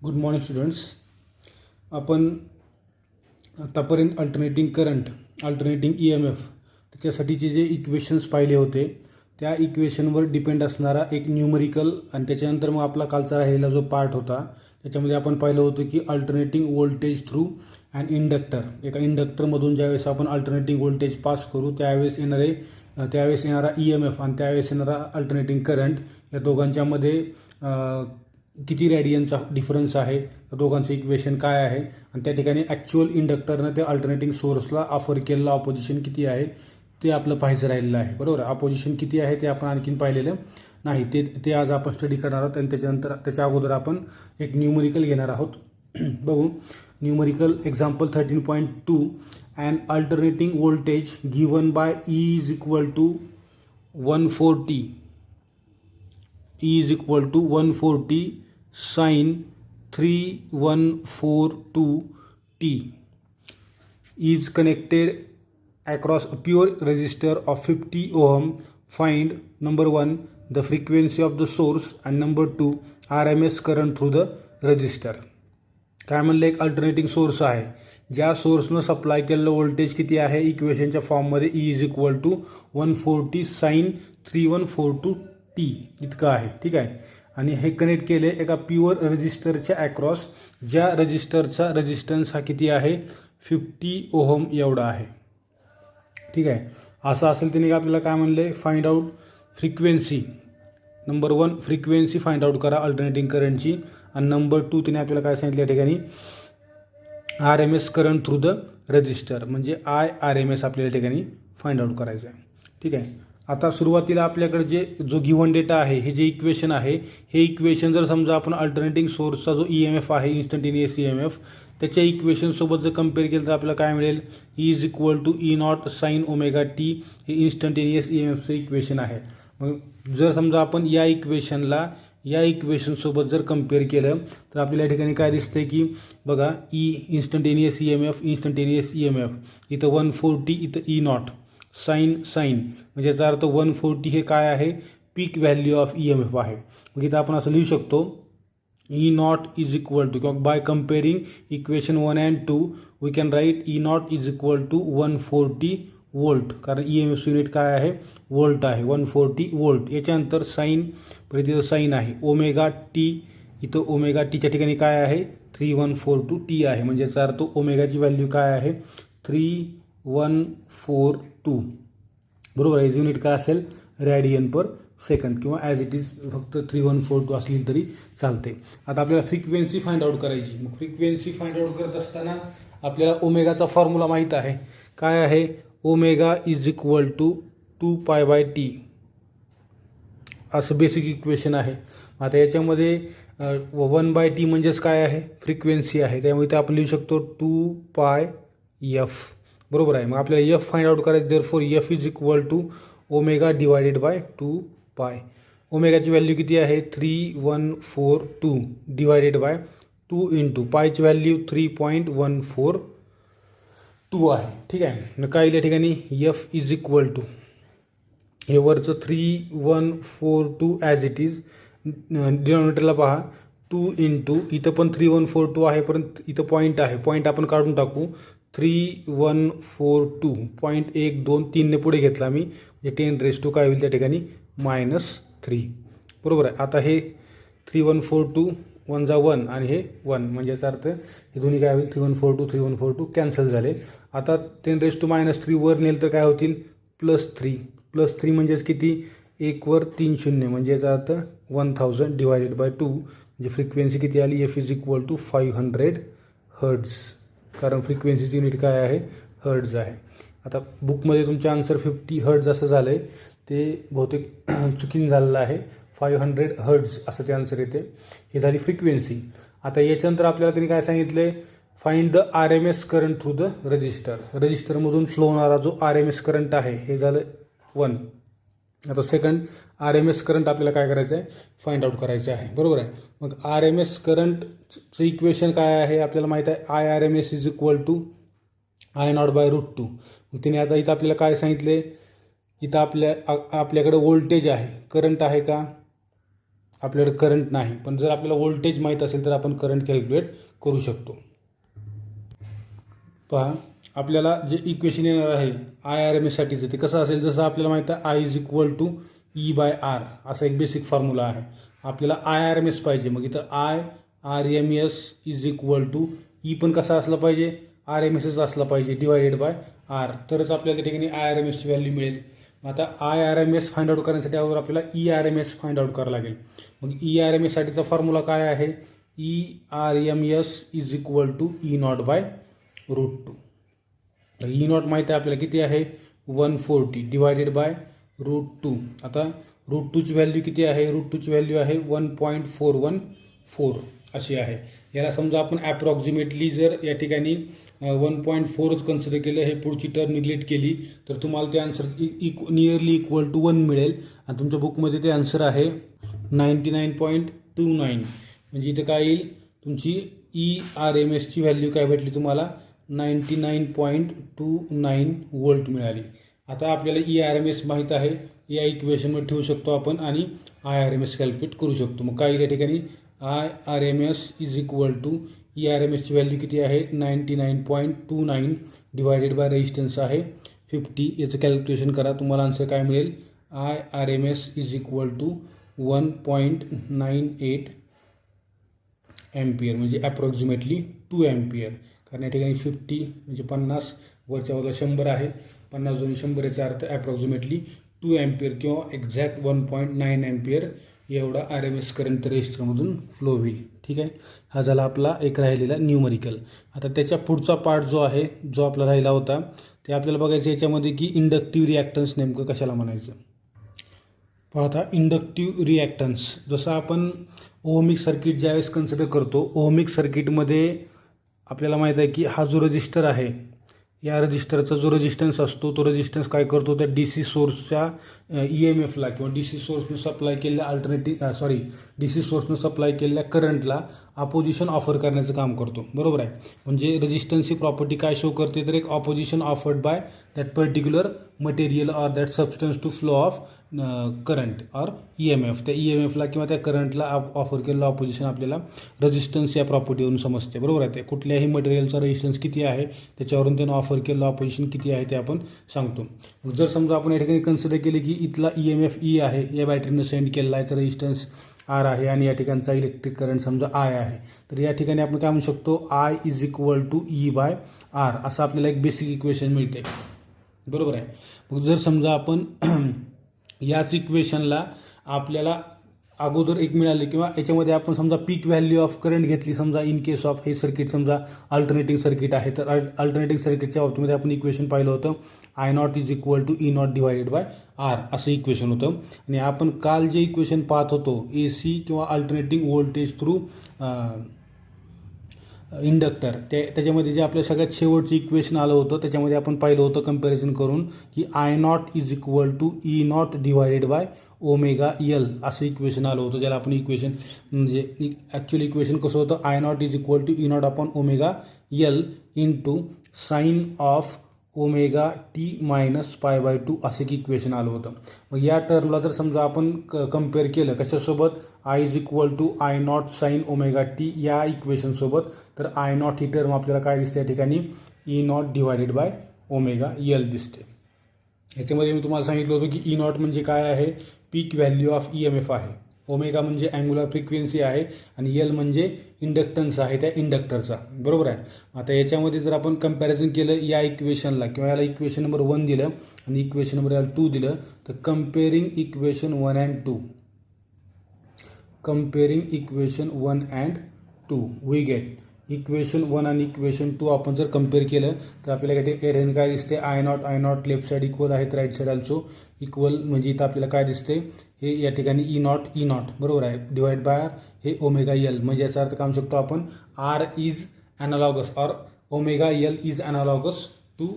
Good morning students. आपण आतापर्यंत alternating current, alternating EMF त्याच्यासाठीचे जे इक्वेशन्स पाहिले होते त्या इक्वेशनवर डिपेंड असणारा एक न्यूमरिकल आणि त्याच्यानंतर मग आपला कालचा राहिलेला जो पार्ट होता त्याच्यामध्ये आपण पाहिलं होतं की alternating voltage through and inductor. एका इंडक्टरमधून ज्यावेळेस आपण अल्टरनेटिंग व्होल्टेज पास करू त्यावेळेस येणारा EMF आणि त्यावेळेस येणारा अल्टरनेटिंग करंट या दोघांच्यामध्ये किती रेडियनचा डिफरन्स आहे, दोघांचं इक्वेशन काय आहे आणि त्या ठिकाणी ॲक्च्युअल इंडक्टरनं त्या अल्टरनेटिंग सोर्सला ऑफर केलेलं ऑपोजिशन किती आहे ते आपलं पाहायचं राहिलेलं आहे. बरोबर. ऑपोजिशन किती आहे ते आपण आणखीन पाहिलेलं नाही. ते आज आपण स्टडी करणार आहोत आणि त्याच्या अगोदर आपण एक न्यूमरिकल घेणार आहोत. बघू. Numerical example 13.2. And alternating voltage given by E is equal to 140 sin 3142t is connected across a pure resistor of 50 ohm. Find number 1 the frequency of the source and number 2 RMS current through the resistor. काय म्हणलं, एक alternating source आहे, ज्या सोर्सनं supply केलेलं voltage किती आहे इक्वेशनच्या फॉर्ममध्ये E is equal to 140 sin 3142t इतकं आहे. ठीक आहे. आणि हे कनेक्ट केले एका प्युअर रजिस्टरच्या ॲक्रॉस, ज्या रजिस्टरचा रेजिस्टन्स हा किती आहे 50 ओहम एवढा आहे. ठीक आहे. असं असेल त्याने आपल्याला काय म्हणले, find out frequency. Number 1 frequency find out करा अल्टरनेटिंग करंटची आणि नंबर 2 तिने आपल्याला काय सांगितलं या ठिकाणी RMS current through the register म्हणजे IRMS आपल्याला ठिकाणी फाइंड आउट करायचं आहे. ठीक आहे. आता सुरुवातीला आपल्याकडे जो गिव्हन डेटा आहे, हे जे इक्वेशन आहे, हे इक्वेशन जर समजा आपण अल्टरनेटिंग सोर्सचा जो EMF आहे इन्स्टंटेनियस EMF त्याच्या इक्वेशनसोबत जर कम्पेअर केलं तर आपल्याला काय मिळेल, E is equal to E0 sin omega t हे इन्स्टंटेनियस EMFचं इक्वेशन आहे. मग जर समजा आपण या इक्वेशनसोबत जर कम्पेअर केलं तर आपल्याला या ठिकाणी काय दिसतंय की बघा, इन्स्टंटेनियस EMF इथं 140, इथं E0 साइन म्हणजे याचा अर्थ 140 हे काय आहे, पीक व्हॅल्यू ऑफ EMF आहे. मग इथं आपण असं लिहू शकतो E0 इज इक्वल टू, किंवा बाय comparing equation 1 and 2 we can write E0 is equal to 140 volt, कारण EMF युनिट काय आहे, वोल्ट आहे, 140 वोल्ट. याच्यानंतर साइन, परत इथं साइन आहे ओमेगा टी, इथं ओमेगा टीच्या ठिकाणी काय आहे 3142t आहे. म्हणजे याचा अर्थ ओमेगाची व्हॅल्यू काय आहे 3142. बरोबर आहे. युनिट काय असेल रॅडियन पर सेकंद, किंवा ॲज इट इज फक्त 3142 असली तरी चालते. आता आपल्याला फ्रिक्वेन्सी फाइंड आउट करायची. मग फ्रिक्वेन्सी फाइंड आउट करत असताना आपल्याला ओमेगाचा फॉर्म्युला माहीत आहे, काय आहे, omega is equal to 2π/t असं बेसिक इक्वेशन आहे. आता याच्यामध्ये 1/t म्हणजेच काय आहे, फ्रिक्वेन्सी आहे, त्यामुळे ते आपण लिहू शकतो 2πf. बरोबर आहे. मग आपल्याला F फाइंड आउट करायचं, therefore F is equal to omega divided by 2π. ओमेगाची व्हॅल्यू किती आहे 3142 डिवायडेड बाय 2 इंटू पायची व्हॅल्यू 3.142 आहे. ठीक आहे. मग काय या ठिकाणी F इज इक्वल टू हे वरचं 3142 ॲज इट इज, डिनॉमिनेटरला पहा 2 इंटू इथं पण 3142 आहे, परंतु इथं पॉईंट आहे, पॉईंट आपण काढून टाकू. 3142.123ने पुढे घेतला मी, म्हणजे 10 काय होईल त्या ठिकाणी -3. बरोबर आहे. आता हे 3142 1 जा 1 आणि हे 1 म्हणजे याचा अर्थ हे दोन्ही काय होईल 3142 कॅन्सल झाले. आता 10 वर नेल तर काय होतील +3 म्हणजेच किती 1 वर 3 शून्य, म्हणजे याचा अर्थ 1000 डिवायडेड बाय 2 म्हणजे फ्रिक्वेन्सी किती आली F is equal to 500 hertz, कारण फ्रिक्वेन्सीची युनिट काय आहे हर्ट्झ आहे. आता बुकमध्ये तुमच्या आन्सर 50 हर्ट्झ असं झालं आहे, ते बहुतेक चुकीनं झालेलं आहे, 500 हर्ट्झ असं ते आन्सर येते. हे झाली फ्रिक्वेन्सी. आता याच्यानंतर आपल्याला त्यांनी काय सांगितले, find the RMS current through the रजिस्टरमधून फ्लो होणारा जो RMS करंट आहे, हे झालं 1. आता सेकंड RMS करंट आपल्याला काय करायचं आहे, फाइंड आउट करायचं आहे. बरोबर आहे. मग RMS करंटचं इक्वेशन काय आहे आपल्याला माहीत आहे, IRMS is equal to I0/√2. मग तिने आता इथं आपल्याला काय सांगितले, इथं आपल्याकडे व्होल्टेज आहे, करंट आहे का, आपल्याकडे करंट नाही, पण जर आपल्याला व्होल्टेज माहीत असेल तर आपण करंट कॅल्क्युलेट करू शकतो. पहा, आपल्याला जे इक्वेशन येणार आहे IRMSसाठीचं ते कसं असेल, जसं आपल्याला माहीत आहे I is equal to E/R असा एक बेसिक फॉर्म्युला आहे. आपल्याला IRMS पाहिजे, मग इथं IRMS is equal to E पण कसा असला पाहिजे, RMSच असला पाहिजे डिवायडेड बाय R, तरच आपल्याला त्या ठिकाणी IRMSची व्हॅल्यू मिळेल. आता IRMS फाइंड आउट करण्यासाठी अगोदर आपल्याला ERMS फाइंड आउट करावं लागेल. मग ERMSसाठीचा फॉर्म्युला काय आहे, ERMS is equal to E0/√2. E0 माहिती आहे आपल्याला किती आहे 140 डिवायडेड बाय √2. आता √2ची व्हॅल्यू किती आहे, √2ची व्हॅल्यू आहे 1.414 अशी आहे. याला समजा आपण ॲप्रॉक्सिमेटली जर या ठिकाणी 1.4च कन्सिडर केलं, हे पुढची टर्म निग्लेक्ट केली तर तुम्हाला ते आन्सर नियरली इक्वल टू 1 मिळेल. आणि तुमच्या बुकमध्ये ते आन्सर आहे 99.29. म्हणजे इथं काय येईल, तुमची ERMSची व्हॅल्यू काय भेटली तुम्हाला 99.29 वोल्ट मिळाली. आता आपल्याला ERMS माहीत आहे, या इक्वेशनमध्ये ठेवू शकतो आपण आणि IRMS कॅल्क्युलेट करू शकतो. मग काय या ठिकाणी IRMS इज इक्वल टू ERMSची व्हॅल्यू किती आहे 99.29 डिवायडेड बाय रेजिस्टन्स आहे 50. याचं कॅल्क्युलेशन करा, तुम्हाला आन्सर काय मिळेल, IRMS is equal to 1.98 ampere, म्हणजे ॲप्रॉक्सिमेटली 2 एम्पियर. कारण या ठिकाणी 50 म्हणजे 50 वरच्या बाजूला 100 आहे, 50 दोन्ही 100 याचा अर्थ ॲप्रॉक्सिमेटली 2 एम्पियर किंवा एक्झॅक्ट 1.9 एम्पियर एवढा RMS करंट रेजिस्टरमधून फ्लो होईल. ठीक आहे, हा झाला आपला एक राहिलेला न्यूमरिकल. आता त्याच्या पुढचा पार्ट जो आहे, जो आपला राहिला होता, ते आपल्याला बघायचं याच्यामध्ये की इंडक्टिव्ह रिॲक्टन्स नेमकं कशाला म्हणायचं. पाहता, इंडक्टिव्ह रिॲक्टन्स जसं आपण ओहमिक सर्किट ज्यावेळेस कन्सिडर करतो, ओहमिक सर्किटमध्ये आपल्याला माहीत आहे की हा जो रजिस्टर आहे, या रजिस्टरचा जो रेजिस्टन्स असतो, तो रेजिस्टन्स काय करतो, त्या DC सोर्सच्या EMFला किंवा DC सोर्सनं सप्लाय केलेल्या DC सोर्सनं सप्लाय केलेल्या करंटला अपोजिशन ऑफर करण्याचं काम करतो. बरोबर आहे. म्हणजे रेजिस्टन्स ही प्रॉपर्टी काय शो करते, तर एक opposition offered by that particular material or that substance to flow of current or EMF. त्या EMFला किंवा त्या करंटला ऑफर केलेलं ऑपोजिशन आपल्याला रेजिस्टन्स या प्रॉपर्टीवरून समजते. बरोबर आहे. ते कुठल्याही मटेरियलचा रेजिस्टन्स किती आहे त्याच्यावरून त्यानं ऑफर केलेलं ऑपोजिशन किती आहे ते आपण सांगतो. मग जर समजा आपण या ठिकाणी कन्सिडर केले की इथला EMF E आहे, या बॅटरीनं सेंड केलेला आहे, तर रेजिस्टन्स R आहे आणि या ठिकाणचा इलेक्ट्रिक करंट समजा I आहे, तर या ठिकाणी आपण काय म्हणू शकतो, I is equal to E/R असं आपल्याला एक बेसिक इक्वेशन मिळते. बरोबर आहे. मग जर समजा आपण याच इक्वेशनला आपल्याला अगोदर एक मिळाले किंवा याच्यामध्ये आपण समजा पीक व्हॅल्यू ऑफ करंट घेतली, समजा इन केस ऑफ हे सर्किट समजा अल्टरनेटिंग सर्किट आहे, तर अल्टरनेटिंग सर्किटच्या बाबतीमध्ये आपण इक्वेशन पाहिलं होतं I0 is equal to E0 divided by R असं इक्वेशन होतं. आणि आपण काल जे इक्वेशन पाहत होतो AC किंवा अल्टरनेटिंग व्होल्टेज थ्रू इंडक्टर, त्याच्यामध्ये जे आपल्या सगळ्यात शेवटचं इक्वेशन आलं होतं त्याच्यामध्ये आपण पाहिलं होतं कम्पॅरिझन करून की I0 is equal to E0 divided by omega L असं इक्वेशन आलं होतं, ज्याला आपण इक्वेशन म्हणजे ॲक्च्युअली इक्वेशन कसं होतं, I0 is equal to E0 upon omega L into sine of omega T minus π/2 असं एक इक्वेशन आलं होतं. मग या टर्मला जर समजा आपण कम्पेअर केलं कशासोबत, I is equal to I0 sine omega T या इक्वेशनसोबत, तर I0 ही टर्म आपल्याला काय दिसते या ठिकाणी E0 divided by omega L दिसते. ह्याच्यामध्ये मी तुम्हाला सांगितलं होतं की E0 म्हणजे काय आहे, पीक व्हॅल्यू ऑफ EMF आहे, ओमेगा म्हणजे अँग्युलर फ्रिक्वेन्सी आहे आणि L म्हणजे इंडक्टन्स आहे त्या इंडक्टरचा. बरोबर आहे. आता याच्यामध्ये जर आपण कंपॅरिझन केलं या इक्वेशनला किंवा याला इक्वेशन नंबर 1 दिलं आणि इक्वेशन नंबर 2 दिलं, तर comparing equation 1 and 2 we get equation 1 आणि इक्वेशन 2 आपण जर कम्पेअर केलं तर आपल्याला ठिकाणी काय दिसते, I0 लेफ्ट साईड इक्वल आहे, राईट साईड ऑल्सो इक्वल, म्हणजे इथं आपल्याला काय दिसते, हे या ठिकाणी E0 बरोबर आहे डिवाइड बाय हे ओमेगा L, म्हणजे याचा अर्थ काय म्हणू शकतो आपण, R is analogous or omega L is analogous to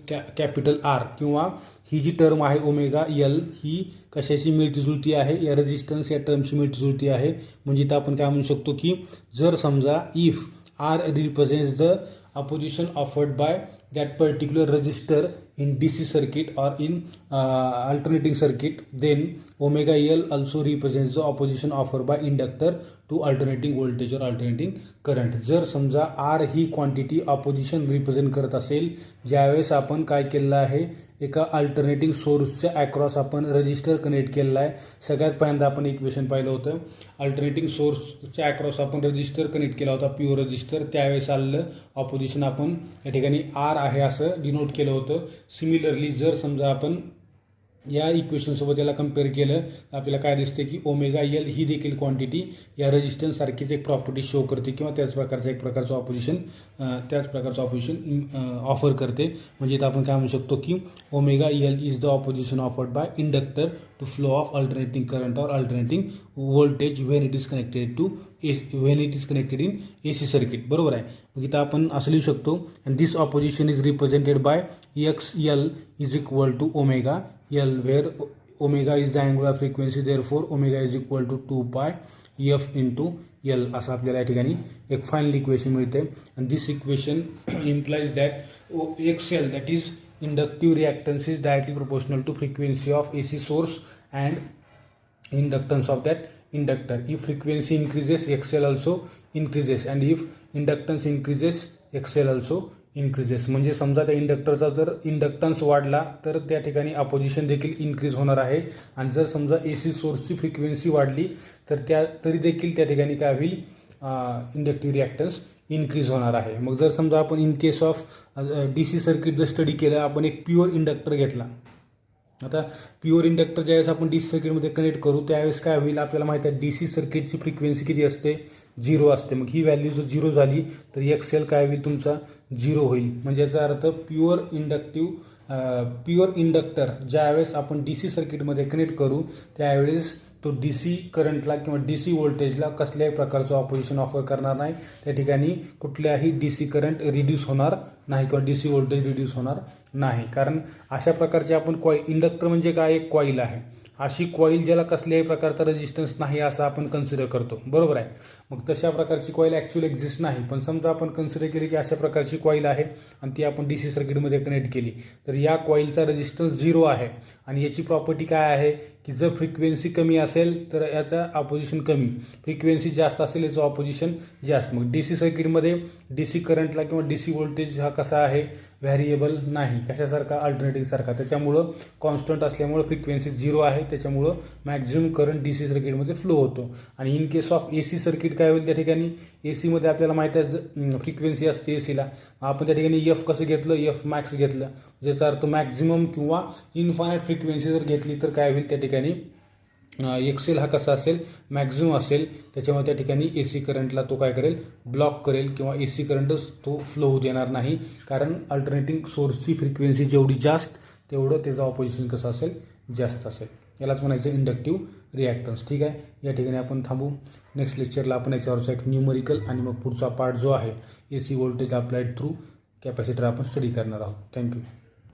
capital R, किंवा ही जी टर्म आहे ओमेगा L ही कशाशी मिळतीजुळती आहे, या रेजिस्टन्स या टर्मशी मिळतीजुळती आहे. म्हणजे इथं आपण काय म्हणू शकतो की जर समजा if R represents the opposition offered by that particular resistor in DC circuit or in alternating circuit, then omega L also represents the opposition offered by inductor to alternating voltage or alternating current. जर समजा R ही quantity opposition represent करत असेल, ज्यावेळेस आपण काय केलेलं आहे, एका अल्टरनेटिंग सोर्सच्या अक्रॉस आपण रजिस्टर कनेक्ट केलेला आहे. सगळ्यात पहिल्यांदा आपण इक्वेशन पाहिलं होतं, अल्टरनेटिंग सोर्सच्या अक्रॉस आपण रजिस्टर कनेक्ट केला होता, प्युअर रजिस्टर. त्यावेळेस आलेलं ऑपोजिशन आपण या ठिकाणी आर आहे असं डिनोट केलं होतं. सिमिलरली जर समजा आपण या इक्वेशनसोबत याला कम्पेअर केलं तर आपल्याला काय दिसते की ओमेगा एल ही देखील क्वांटिटी या रेजिस्टन्स सारखीच एक प्रॉपर्टी शो करते किंवा त्याच प्रकारचं एक प्रकारचं ऑपोजिशन ऑफर करते. म्हणजे इथं आपण काय म्हणू शकतो की omega L is the opposition offered by inductor to flow of alternating current और alternating voltage when it is connected in AC circuit. बरोबर आहे. मग इथं आपण असं लिहू शकतो, and this opposition is represented by XL is equal to omega L, where omega is the angular frequency, therefore omega is equal to 2 pi f into L. असं आपल्याला या ठिकाणी एक फायनल इक्वेशन मिळते. and this equation implies that XL, that is inductive reactance, is directly proportional to frequency of AC source and inductance of that inductor. If frequency increases, XL also increases, and if inductance increases, XL also increases. म्हणजे समजा त्या इंडक्टरचा जर inductance वाढला तर त्या ठिकाणी opposition देखील increase होणार आहे, आणि जर समजा AC सोर्सची फ्रिक्वेन्सी वाढली तर तरी देखील त्या ठिकाणी काय होईल, इंडक्टिव्ह रिॲक्टन्स इन्क्रीज होणार आहे. मग जर समजा आपण in case of DC circuit जर स्टडी केलं, आपण एक प्युअर इंडक्टर घेतला. आता प्युअर इंडक्टर ज्यावेळेस आपण DC सर्किटमध्ये कनेक्ट करू त्यावेळेस काय होईल, आपल्याला माहिती आहे DC सर्किटची फ्रिक्वेन्सी किती असते, 0 असते. मग ही व्हॅल्यू जर 0 झाली तर XL काय होईल, तुमचा 0 होईल. म्हणजे याचा अर्थ प्युअर इंडक्टर ज्यावेळेस आपण DC सर्किटमध्ये कनेक्ट करू त्यावेळेस तो DC करंटला किंवा DC व्होल्टेजला कसल्याही प्रकारचं ऑपोजिशन ऑफर करणार नाही. त्या ठिकाणी कुठल्याही DC करंट रिड्यूस होणार नाही किंवा DC व्होल्टेज रिड्यूस होणार नाही. कारण अशा प्रकारचे आपण इंडक्टर म्हणजे काय, एक कॉईल आहे. अशी कॉईल ज्याला कसल्याही प्रकारचा रेजिस्टन्स नाही असं आपण कन्सिडर करतो. बरोबर आहे. मग तशा प्रकारची कॉईल ॲक्च्युअली एक्झिस्ट नाही, पण समजा आपण कन्सिडर केली की अशा प्रकारची कॉईल आहे आणि ती आपण DC सर्किटमध्ये कनेक्ट केली तर या कॉईलचा रेजिस्टन्स 0 आहे. आणि याची प्रॉपर्टी काय आहे की जर फ्रिक्वेन्सी कमी असेल तर याचा ऑपोजिशन कमी, फ्रिक्वेन्सी जास्त असेल याचं ऑपोजिशन जास्त. मग DC सर्किटमध्ये DC करंटला किंवा DC व्होल्टेज हा कसा आहे, व्हॅरिएबल नाही, कशासारखा, अल्टरनेटिंग सारखा. त्याच्यामुळं कॉन्स्टंट असल्यामुळं फ्रिक्वेन्सी 0 आहे, त्याच्यामुळं मॅक्झिमम करंट DC सर्किटमध्ये फ्लो होतो. आणि in case of AC circuit काय होईल, त्या ठिकाणी ACमध्ये आपल्याला माहिती आहे फ्रिक्वेन्सी असते ACला, आपण त्या ठिकाणी F कसं घेतलं, F मॅक्स घेतलं. ज्याचा अर्थ मॅक्झिमम किंवा इन्फायनाईट फ्रिक्वेन्सी जर घेतली तर काय होईल, त्या ठिकाणी XL हा कसा असेल, मॅक्झिमम असेल. त्याच्यामुळे त्या ठिकाणी AC करंटला तो काय करेल, ब्लॉक करेल किंवा AC करंटच तो फ्लो होऊ देणार नाही. कारण अल्टरनेटिंग सोर्सची फ्रिक्वेन्सी जेवढी जास्त तेवढं त्याचं ऑपोजिशन कसं असेल, जास्त असेल. यालाच म्हणायचं इंडक्टिव्ह रिॲक्टन्स. ठीक आहे, या ठिकाणी आपण थांबू. नेक्स्ट लेक्चरला आपण याच्यावरचा एक न्यूमरिकल आणि मग पुढचा पार्ट जो आहे AC voltage applied through capacitor आपण स्टडी करणार आहोत. थँक्यू.